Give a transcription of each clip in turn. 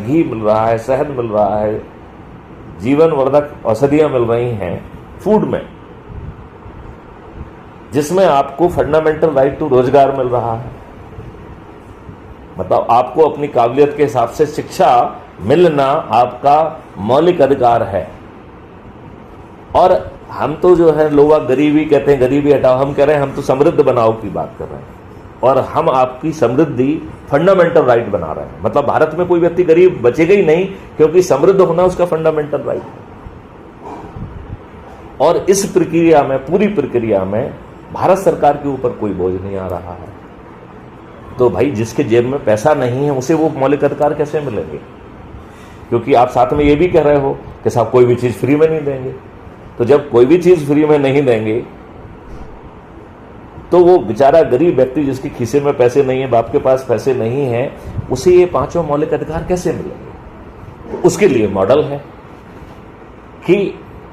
घी मिल रहा है, शहद मिल रहा है, जीवन वर्धक औषधियां मिल रही हैं फूड में, जिसमें आपको फंडामेंटल राइट टू रोजगार मिल रहा है। मतलब आपको अपनी काबिलियत के हिसाब से शिक्षा मिलना आपका मौलिक अधिकार है। और हम तो जो है लोग गरीबी कहते हैं, गरीबी हटाओ, हम कह रहे हैं हम तो समृद्ध बनाओ की बात कर रहे हैं। और हम आपकी समृद्धि फंडामेंटल राइट बना रहे हैं। मतलब भारत में कोई व्यक्ति गरीब बचेगा ही नहीं, क्योंकि समृद्ध होना उसका फंडामेंटल राइट है। और इस प्रक्रिया में, पूरी प्रक्रिया में भारत सरकार के ऊपर कोई बोझ नहीं आ रहा है। तो भाई जिसके जेब में पैसा नहीं है उसे वो मौलिक अधिकार कैसे मिलेंगे? क्योंकि आप साथ में ये भी कह रहे हो कि साहब कोई भी चीज फ्री में नहीं देंगे। तो जब कोई भी चीज फ्री में नहीं देंगे तो वो बेचारा गरीब व्यक्ति जिसके खीसे में पैसे नहीं है, बाप के पास पैसे नहीं है, उसे ये पांचों मौलिक अधिकार कैसे मिलेंगे? उसके लिए मॉडल है कि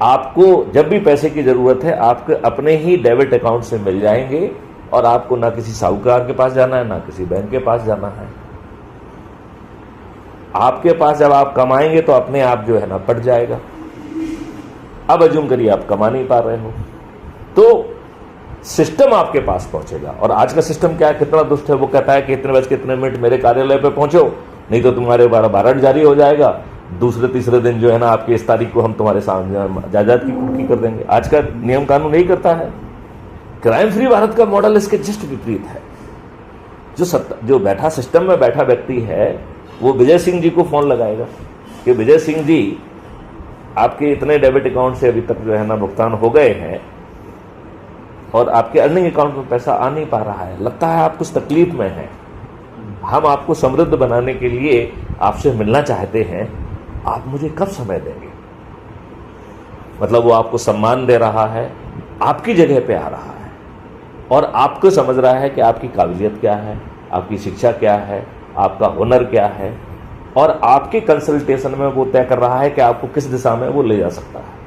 आपको जब भी पैसे की जरूरत है आपके अपने ही डेबिट अकाउंट से मिल जाएंगे, और आपको ना किसी साहूकार के पास जाना है, ना किसी बैंक के पास जाना है। आपके पास जब आप कमाएंगे तो अपने आप जो है ना पट जाएगा। अब अज्यूम करिए आप कमा नहीं पा रहे हो, तो सिस्टम आपके पास पहुंचेगा। और आज का सिस्टम क्या है, कितना दुष्ट है। वो कहता है कि इतने बज के इतने मिनट मेरे कार्यालय पे पहुंचो, नहीं तो तुम्हारे वारंट जारी हो जाएगा। दूसरे तीसरे दिन जो है ना आपकी इस तारीख को हम तुम्हारे सामने जायदाद की कुर्की कर देंगे। आज का नियम कानून नहीं करता है। क्राइम फ्री भारत का मॉडल इसके जस्ट विपरीत है। जो बैठा सिस्टम में बैठा व्यक्ति है वो विजय सिंह जी को फोन लगाएगा कि विजय सिंह जी आपके इतने डेबिट अकाउंट से अभी तक जो है ना भुगतान हो गए हैं और आपके अर्निंग अकाउंट में पैसा आ नहीं पा रहा है, लगता है आप कुछ तकलीफ में हैं, हम आपको समृद्ध बनाने के लिए आपसे मिलना चाहते हैं, आप मुझे कब समय देंगे? मतलब वो आपको सम्मान दे रहा है, आपकी जगह पे आ रहा है और आपको समझ रहा है कि आपकी काबिलियत क्या है, आपकी शिक्षा क्या है, आपका हुनर क्या है, और आपके कंसल्टेशन में वो तय कर रहा है कि आपको किस दिशा में वो ले जा सकता है।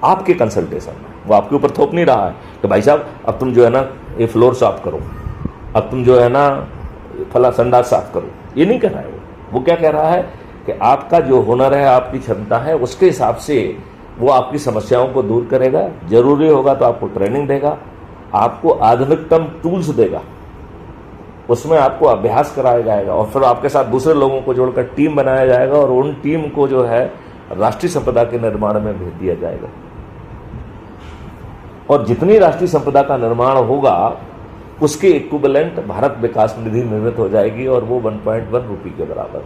आपके कंसल्टेशन में वो आपके ऊपर थोप नहीं रहा है कि भाई साहब अब तुम जो है ना ये फ्लोर साफ करो, अब तुम जो है ना फला संडास साफ करो, ये नहीं कह रहा है। वो क्या कह रहा है कि आपका जो हुनर है, आपकी क्षमता है, उसके हिसाब से वो आपकी समस्याओं को दूर करेगा। जरूरी होगा तो आपको ट्रेनिंग देगा, आपको आधुनिकतम टूल्स देगा, उसमें आपको अभ्यास कराया जाएगा और फिर आपके साथ दूसरे लोगों को जोड़कर टीम बनाया जाएगा और उन टीम को जो है राष्ट्रीय संपदा के निर्माण में भेज दिया जाएगा। और जितनी राष्ट्रीय संपदा का निर्माण होगा उसके इक्विवेलेंट भारत विकास निधि निर्मित हो जाएगी और वो 1.1 रुपये के बराबर।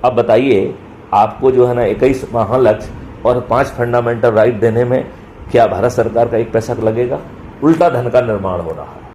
अब बताइए आपको जो है ना 21 महालक्ष्य और 5 फंडामेंटल राइट देने में क्या भारत सरकार का एक पैसा लगेगा? उल्टा धन का निर्माण हो रहा है।